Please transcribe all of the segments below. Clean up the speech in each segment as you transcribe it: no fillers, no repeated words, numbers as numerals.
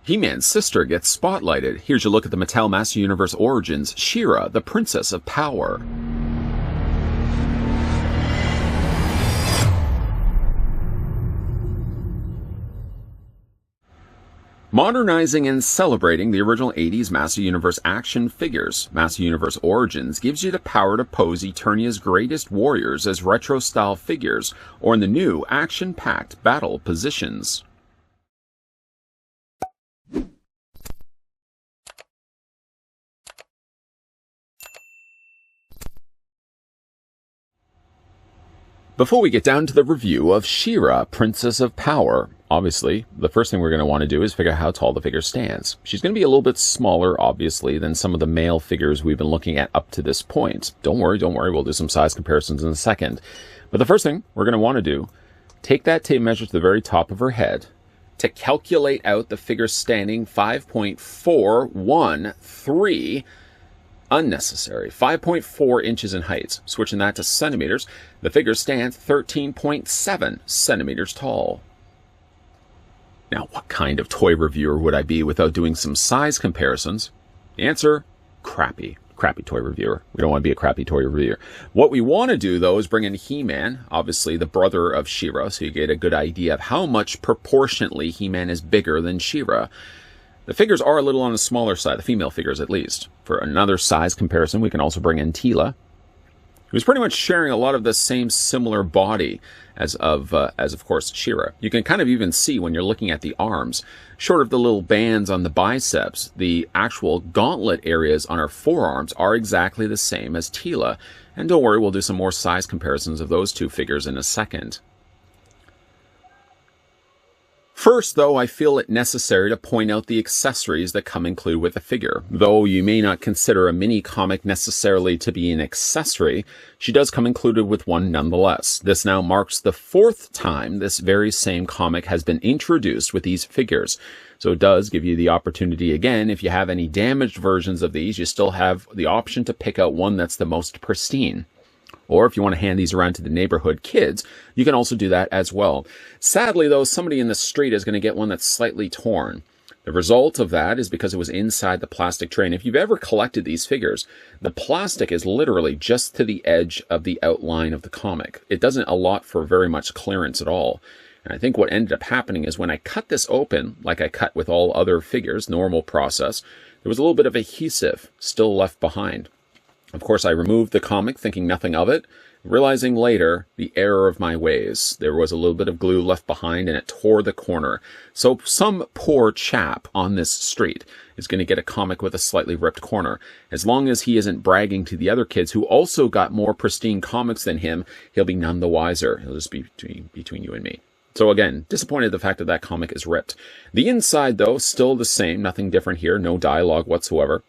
He-Man's sister gets spotlighted. Here's your look at the Mattel Master Universe Origins, She-Ra, the Princess of Power. Modernizing and celebrating the original 80s Master Universe action figures, Master Universe Origins gives you the power to pose Eternia's greatest warriors as retro-style figures, or in the new, action-packed battle positions. Before we get down to the review of She-Ra, Princess of Power, obviously, the first thing we're going to want to do is figure out how tall the figure stands. She's going to be a little bit smaller, obviously, than some of the male figures we've been looking at up to this point. Don't worry, we'll do some size comparisons in a second. But the first thing we're going to want to do, take that tape measure to the very top of her head to calculate out the figure standing 5.413. Unnecessary. 5.4 inches in height. Switching that to centimeters, the figure stands 13.7 centimeters tall. Now, what kind of toy reviewer would I be without doing some size comparisons? The answer, crappy. Crappy toy reviewer. We don't want to be a crappy toy reviewer. What we want to do, though, is bring in He-Man, obviously the brother of She-Ra, so you get a good idea of how much proportionately He-Man is bigger than She-Ra. The figures are a little on the smaller side, the female figures at least. For another size comparison, we can also bring in Tiara, who's pretty much sharing a lot of the same similar body as of course, She-Ra. You can kind of even see when you're looking at the arms, short of the little bands on the biceps, the actual gauntlet areas on her forearms are exactly the same as Tiara. And don't worry, we'll do some more size comparisons of those two figures in a second. First, though, I feel it necessary to point out the accessories that come included with the figure. Though you may not consider a mini-comic necessarily to be an accessory, she does come included with one nonetheless. This now marks the 4th time this very same comic has been introduced with these figures. So it does give you the opportunity, again, if you have any damaged versions of these, you still have the option to pick out one that's the most pristine. Or if you want to hand these around to the neighborhood kids, you can also do that as well. Sadly, though, somebody in the street is going to get one that's slightly torn. The result of that is because it was inside the plastic tray. And if you've ever collected these figures, the plastic is literally just to the edge of the outline of the comic. It doesn't allot for very much clearance at all. And I think what ended up happening is when I cut this open, like I cut with all other figures, normal process, there was a little bit of adhesive still left behind. Of course, I removed the comic thinking nothing of it, realizing later the error of my ways. There was a little bit of glue left behind and it tore the corner. So some poor chap on this street is going to get a comic with a slightly ripped corner. As long as he isn't bragging to the other kids who also got more pristine comics than him, he'll be none the wiser. He'll just be between you and me. So again, disappointed the fact that that comic is ripped. The inside, though, still the same. Nothing different here. No dialogue whatsoever.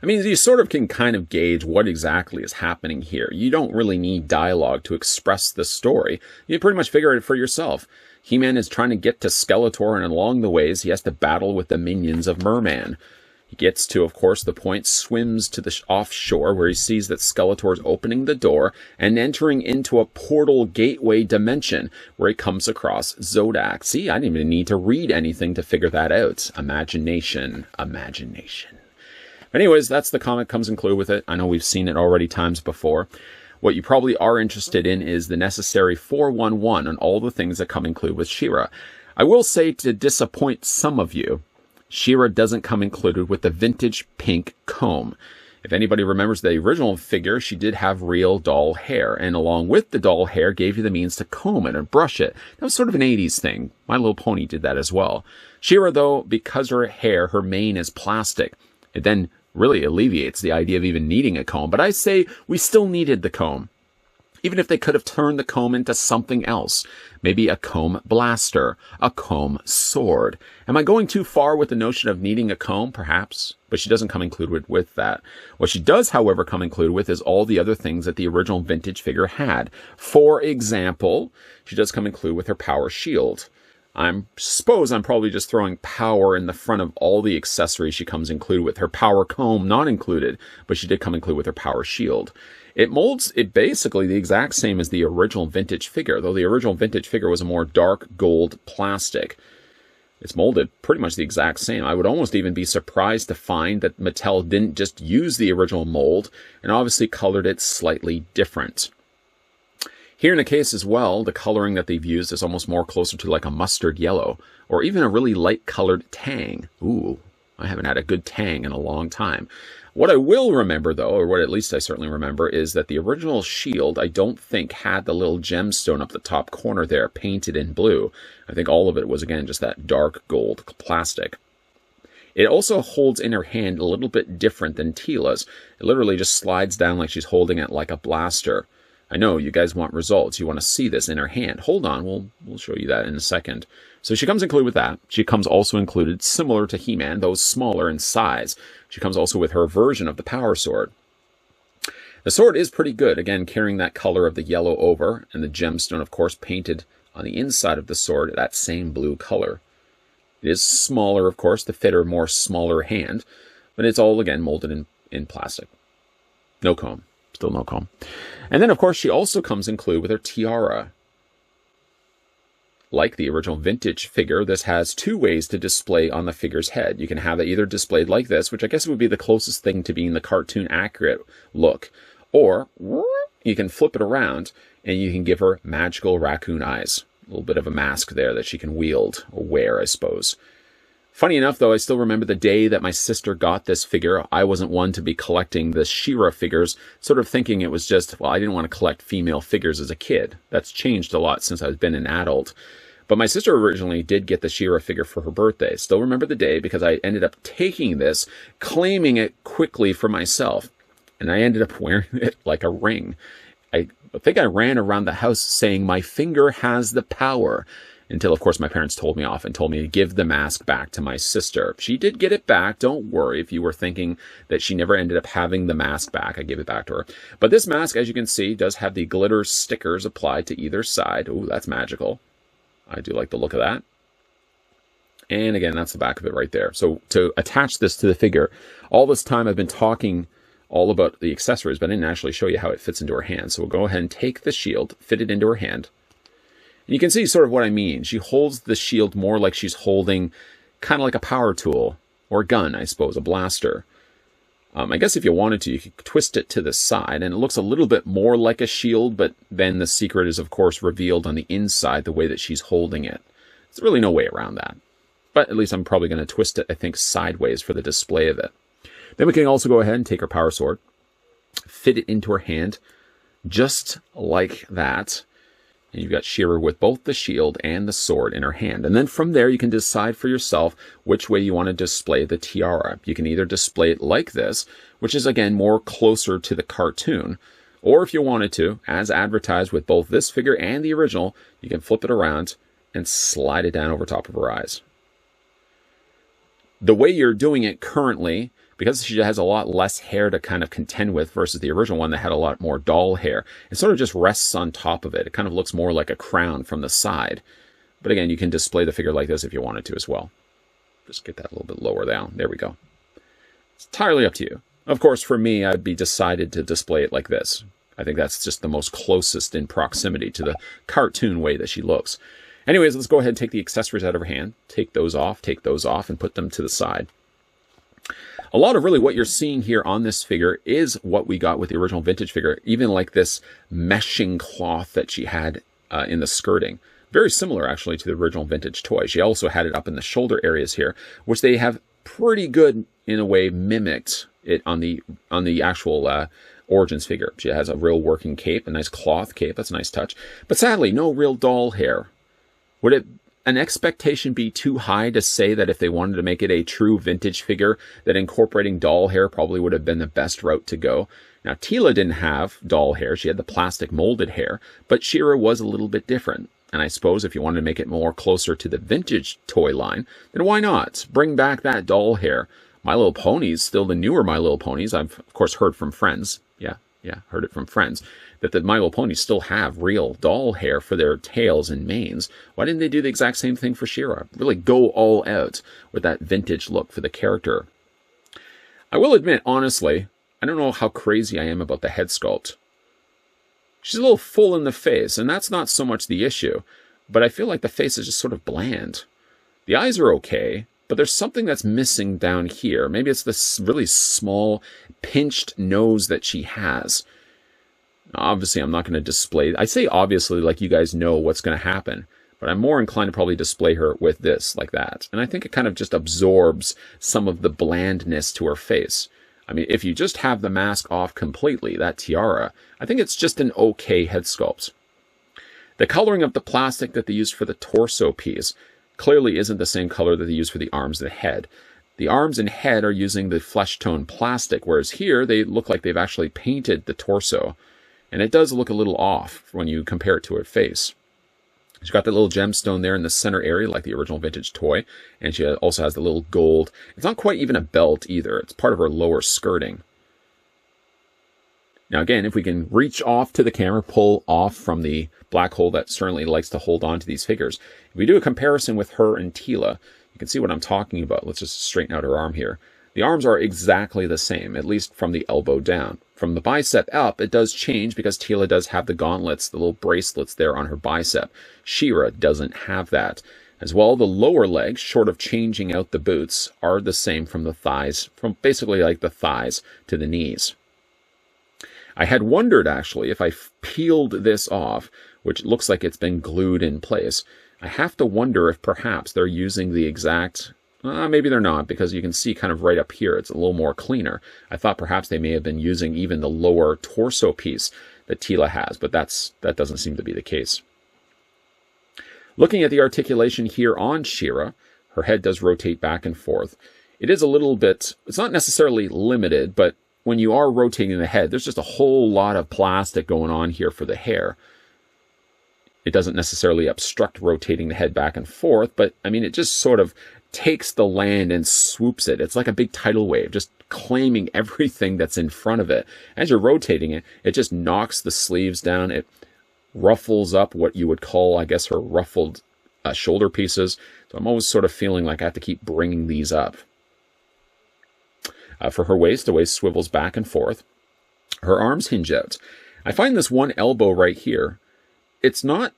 I mean, you sort of can kind of gauge what exactly is happening here. You don't really need dialogue to express the story. You pretty much figure it for yourself. He-Man is trying to get to Skeletor, and along the ways, he has to battle with the minions of Merman. He gets to, of course, the point, swims to the offshore, where he sees that Skeletor is opening the door and entering into a portal gateway dimension, where he comes across Zodak. See, I didn't even need to read anything to figure that out. Imagination. Imagination. Anyways, that's the comic comes included with it. I know we've seen it already times before. What you probably are interested in is the necessary 411 on all the things that come included with She-Ra. I will say, to disappoint some of you, She-Ra doesn't come included with the vintage pink comb. If anybody remembers the original figure, she did have real doll hair, and along with the doll hair gave you the means to comb it and brush it. That was sort of an 80s thing. My Little Pony did that as well. She-Ra, though, because her hair, her mane is plastic, it then really alleviates the idea of even needing a comb. But I say we still needed the comb. Even if they could have turned the comb into something else. Maybe a comb blaster, a comb sword. Am I going too far with the notion of needing a comb? Perhaps. But she doesn't come included with that. What she does, however, come included with is all the other things that the original vintage figure had. For example, she does come included with her power shield. I suppose I'm probably just throwing power in the front of all the accessories she comes included with. Her power comb not included, but she did come included with her power shield. It molds it basically the exact same as the original vintage figure, though the original vintage figure was a more dark gold plastic. It's molded pretty much the exact same. I would almost even be surprised to find that Mattel didn't just use the original mold and obviously colored it slightly different. Here in the case as well, the coloring that they've used is almost more closer to like a mustard yellow, or even a really light colored tang. Ooh, I haven't had a good tang in a long time. What I will remember though, or what at least I certainly remember, is that the original shield I don't think had the little gemstone up the top corner there painted in blue. I think all of it was again just that dark gold plastic. It also holds in her hand a little bit different than Tila's. It literally just slides down like she's holding it like a blaster. I know you guys want results. You want to see this in her hand. Hold on, we'll show you that in a second. So she comes included with that. She comes also included, similar to He-Man, though smaller in size. She comes also with her version of the power sword. The sword is pretty good, again, carrying that color of the yellow over, and the gemstone, of course, painted on the inside of the sword, that same blue color. It is smaller, of course, to fit her more smaller hand, but it's all, again, molded in plastic. No comb. Still no comb. And then, of course, she also comes included with her tiara. Like the original vintage figure, this has two ways to display on the figure's head. You can have it either displayed like this, which I guess would be the closest thing to being the cartoon accurate look, or you can flip it around and you can give her magical raccoon eyes. A little bit of a mask there that she can wield or wear, I suppose. Funny enough, though, I still remember the day that my sister got this figure. I wasn't one to be collecting the She-Ra figures, sort of thinking it was just, well, I didn't want to collect female figures as a kid. That's changed a lot since I've been an adult. But my sister originally did get the She-Ra figure for her birthday. Still remember the day because I ended up taking this, claiming it quickly for myself. And I ended up wearing it like a ring. I think I ran around the house saying, my finger has the power. Until, of course, my parents told me off and told me to give the mask back to my sister. She did get it back. Don't worry if you were thinking that she never ended up having the mask back. I gave it back to her. But this mask, as you can see, does have the glitter stickers applied to either side. Ooh, that's magical. I do like the look of that. And again, that's the back of it right there. So to attach this to the figure, all this time I've been talking all about the accessories, but I didn't actually show you how it fits into her hand. So we'll go ahead and take the shield, fit it into her hand. And you can see sort of what I mean. She holds the shield more like she's holding kind of like a power tool or a gun, I suppose, a blaster. I guess if you wanted to, you could twist it to the side, and it looks a little bit more like a shield, but then the secret is, of course, revealed on the inside, the way that she's holding it. There's really no way around that. But at least I'm probably going to twist it, I think, sideways for the display of it. Then we can also go ahead and take her power sword, fit it into her hand, just like that. And you've got She-Ra with both the shield and the sword in her hand. And then from there, you can decide for yourself which way you want to display the tiara. You can either display it like this, which is, again, more closer to the cartoon. Or if you wanted to, as advertised with both this figure and the original, you can flip it around and slide it down over top of her eyes. The way you're doing it currently, because she has a lot less hair to kind of contend with versus the original one that had a lot more doll hair, it sort of just rests on top of it. It kind of looks more like a crown from the side. But again, you can display the figure like this if you wanted to as well. Just get that a little bit lower down. There we go. It's entirely up to you. Of course, for me, I'd be decided to display it like this. I think that's just the most closest in proximity to the cartoon way that she looks. Anyways, let's go ahead and take the accessories out of her hand. Take those off, and put them to the side. A lot of really what you're seeing here on this figure is what we got with the original vintage figure, even like this meshing cloth that she had in the skirting. Very similar, actually, to the original vintage toy. She also had it up in the shoulder areas here, which they have pretty good, in a way, mimicked it on the actual Origins figure. She has a real working cape, a nice cloth cape. That's a nice touch. But sadly, no real doll hair. Would an expectation be too high to say that if they wanted to make it a true vintage figure, that incorporating doll hair probably would have been the best route to go? Now, Tila didn't have doll hair. She had the plastic molded hair, but She-Ra was a little bit different. And I suppose if you wanted to make it more closer to the vintage toy line, then why not? Bring back that doll hair. My Little Ponies, still the newer My Little Ponies, I've, of course, heard from friends. Yeah, heard it from friends. That the My Little Ponies still have real doll hair for their tails and manes. Why didn't they do the exact same thing for She-Ra? Really go all out with that vintage look for the character. I will admit, honestly, I don't know how crazy I am about the head sculpt. She's a little full in the face, and that's not so much the issue, but I feel like the face is just sort of bland. The eyes are okay, but there's something that's missing down here. Maybe it's this really small, pinched nose that she has. Obviously, I'm not going to display... I say obviously like you guys know what's going to happen, but I'm more inclined to probably display her with this, like that. And I think it kind of just absorbs some of the blandness to her face. I mean, if you just have the mask off completely, that tiara, I think it's just an okay head sculpt. The coloring of the plastic that they used for the torso piece clearly isn't the same color that they use for the arms and the head. The arms and head are using the flesh tone plastic, whereas here they look like they've actually painted the torso. And it does look a little off when you compare it to her face. She's got that little gemstone there in the center area, like the original vintage toy. And she also has the little gold. It's not quite even a belt either. It's part of her lower skirting. Now again, if we can reach off to the camera, pull off from the black hole that certainly likes to hold on to these figures. If we do a comparison with her and Tila, you can see what I'm talking about. Let's just straighten out her arm here. The arms are exactly the same, at least from the elbow down. From the bicep up, it does change because Tila does have the gauntlets, the little bracelets there on her bicep. She-Ra doesn't have that. As well, the lower legs, short of changing out the boots, are the same from the thighs, from basically like the thighs to the knees. I had wondered, actually, if I peeled this off, which looks like it's been glued in place, I have to wonder if perhaps they're using the exact... maybe they're not, because you can see kind of right up here, it's a little more cleaner. I thought perhaps they may have been using even the lower torso piece that Tila has, but that doesn't seem to be the case. Looking at the articulation here on She-Ra, her head does rotate back and forth. It is a little bit, it's not necessarily limited, but when you are rotating the head, there's just a whole lot of plastic going on here for the hair. It doesn't necessarily obstruct rotating the head back and forth, but I mean, it just sort of takes the land and swoops it. It's like a big tidal wave, just claiming everything that's in front of it. As you're rotating it, it just knocks the sleeves down. It ruffles up what you would call, I guess, her ruffled shoulder pieces. So I'm always sort of feeling like I have to keep bringing these up. For her waist, the waist swivels back and forth. Her arms hinge out. I find this one elbow right here, it's not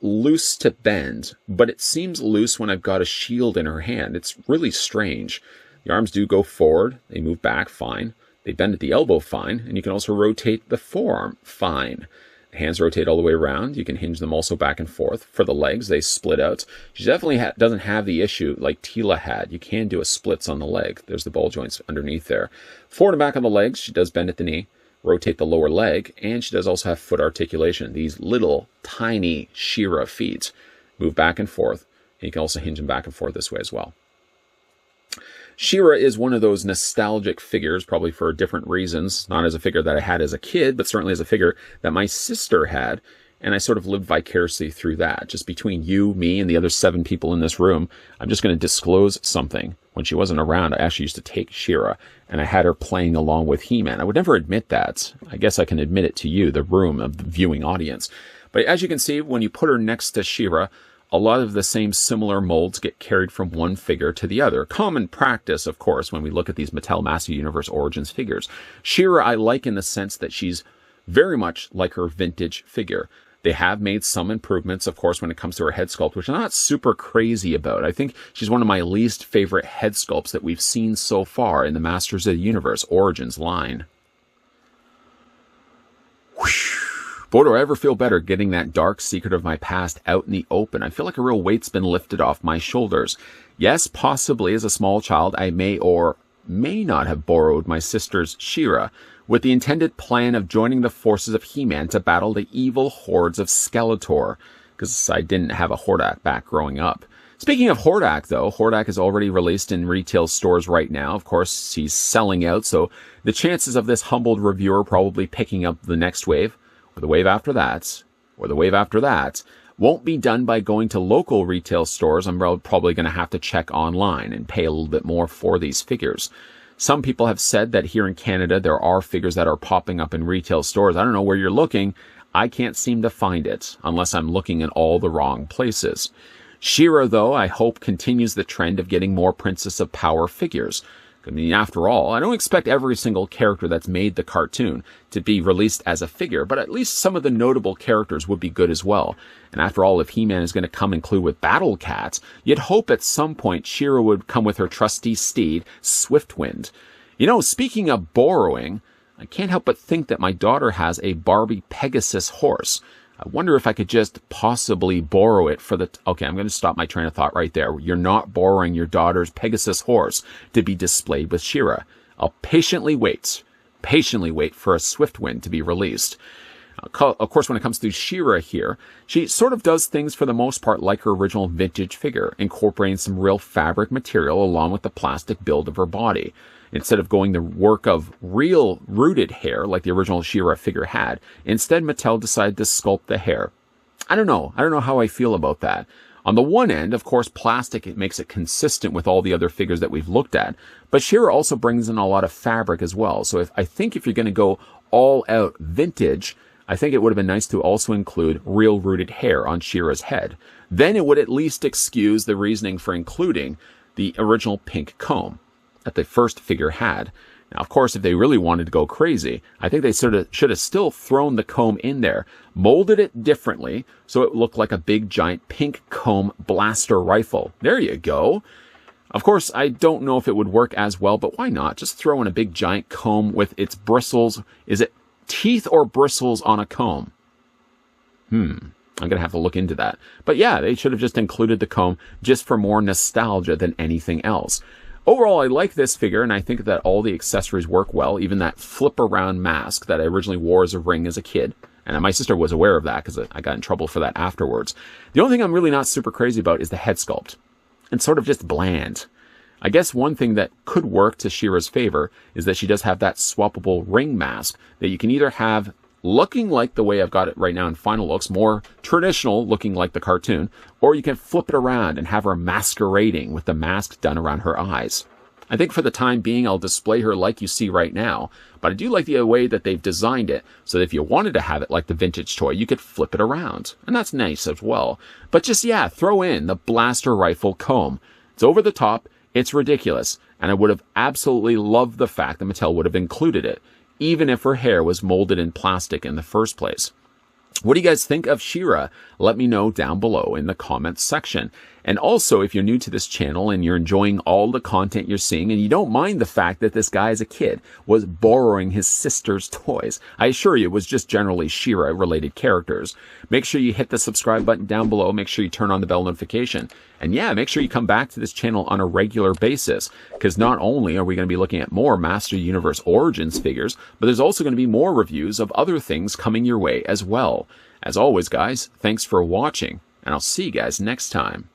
loose to bend, but it seems loose when I've got a shield in her hand. It's really strange. The arms do go forward. They move back fine. They bend at the elbow fine. And you can also rotate the forearm fine. The hands rotate all the way around. You can hinge them also back and forth. For the legs, they split out. She definitely doesn't have the issue like Tila had. You can do a splits on the leg. There's the ball joints underneath there. Forward and back on the legs, she does bend at the knee. Rotate the lower leg, and she does also have foot articulation. These little, tiny She-Ra feet move back and forth, and you can also hinge them back and forth this way as well. She-Ra is one of those nostalgic figures, probably for different reasons. Not as a figure that I had as a kid, but certainly as a figure that my sister had, and I sort of lived vicariously through that. Just between you, me, and the other 7 people in this room, I'm just going to disclose something. When she wasn't around, I actually used to take She-Ra, and I had her playing along with He-Man. I would never admit that. I guess I can admit it to you, the room of the viewing audience. But as you can see, when you put her next to She-Ra, a lot of the same similar molds get carried from one figure to the other. Common practice, of course, when we look at these Mattel Master Universe Origins figures. She-Ra I like in the sense that she's very much like her vintage figure. They have made some improvements, of course, when it comes to her head sculpt, which I'm not super crazy about. I think she's one of my least favorite head sculpts that we've seen so far in the Masters of the Universe Origins line. Boy, do I ever feel better getting that dark secret of my past out in the open. I feel like a real weight's been lifted off my shoulders. Yes, possibly as a small child, I may or may not have borrowed my sister's She-Ra, with the intended plan of joining the forces of He-Man to battle the evil hordes of Skeletor, because I didn't have a Hordak back growing up. Speaking of Hordak, though, Hordak is already released in retail stores right now. Of course, he's selling out, so the chances of this humbled reviewer probably picking up the next wave, or the wave after that, or the wave after that, won't be done by going to local retail stores. I'm probably going to have to check online and pay a little bit more for these figures. Some people have said that here in Canada, there are figures that are popping up in retail stores. I don't know where you're looking. I can't seem to find it unless I'm looking in all the wrong places. She-Ra, though, I hope continues the trend of getting more Princess of Power figures. I mean, after all, I don't expect every single character that's made the cartoon to be released as a figure, but at least some of the notable characters would be good as well. And after all, if He-Man is going to come include with Battle Cats, you'd hope at some point She-Ra would come with her trusty steed, Swiftwind. You know, speaking of borrowing, I can't help but think that my daughter has a Barbie Pegasus horse. I wonder if I could just possibly borrow it for the... Okay, I'm going to stop my train of thought right there. You're not borrowing your daughter's Pegasus horse to be displayed with She-Ra. I'll patiently wait for a Swiftwind to be released. Of course, when it comes to She-Ra here, she sort of does things for the most part like her original vintage figure, incorporating some real fabric material along with the plastic build of her body. Instead of going the work of real rooted hair like the original She-Ra figure had, instead Mattel decided to sculpt the hair. I don't know how I feel about that. On the one end, of course, plastic, it makes it consistent with all the other figures that we've looked at, but She-Ra also brings in a lot of fabric as well. So I think if you're going to go all out vintage, I think it would have been nice to also include real rooted hair on She-Ra's head. Then it would at least excuse the reasoning for including the original pink comb that the first figure had. Now, of course, if they really wanted to go crazy, I think they should have still thrown the comb in there, molded it differently, so it looked like a big giant pink comb blaster rifle. There you go. Of course, I don't know if it would work as well, but why not? Just throw in a big giant comb with its bristles. Is it teeth or bristles on a comb? I'm going to have to look into that. But yeah, they should have just included the comb just for more nostalgia than anything else. Overall, I like this figure, and I think that all the accessories work well, even that flip-around mask that I originally wore as a ring as a kid. And my sister was aware of that because I got in trouble for that afterwards. The only thing I'm really not super crazy about is the head sculpt. It's sort of just bland. I guess one thing that could work to She-Ra's favor is that she does have that swappable ring mask that you can either have looking like the way I've got it right now in final looks, more traditional looking like the cartoon, or you can flip it around and have her masquerading with the mask done around her eyes. I think for the time being, I'll display her like you see right now, but I do like the way that they've designed it so that if you wanted to have it like the vintage toy, you could flip it around. And that's nice as well. But just, yeah, throw in the blaster rifle comb. It's over the top, it's ridiculous, and I would have absolutely loved the fact that Mattel would have included it, even if her hair was molded in plastic in the first place. What do you guys think of She-Ra? Let me know down below in the comments section. And also, if you're new to this channel and you're enjoying all the content you're seeing and you don't mind the fact that this guy as a kid was borrowing his sister's toys, I assure you it was just generally She-Ra related characters. Make sure you hit the subscribe button down below. Make sure you turn on the bell notification. And yeah, make sure you come back to this channel on a regular basis, because not only are we going to be looking at more Master Universe Origins figures, but there's also going to be more reviews of other things coming your way as well. As always, guys, thanks for watching, and I'll see you guys next time.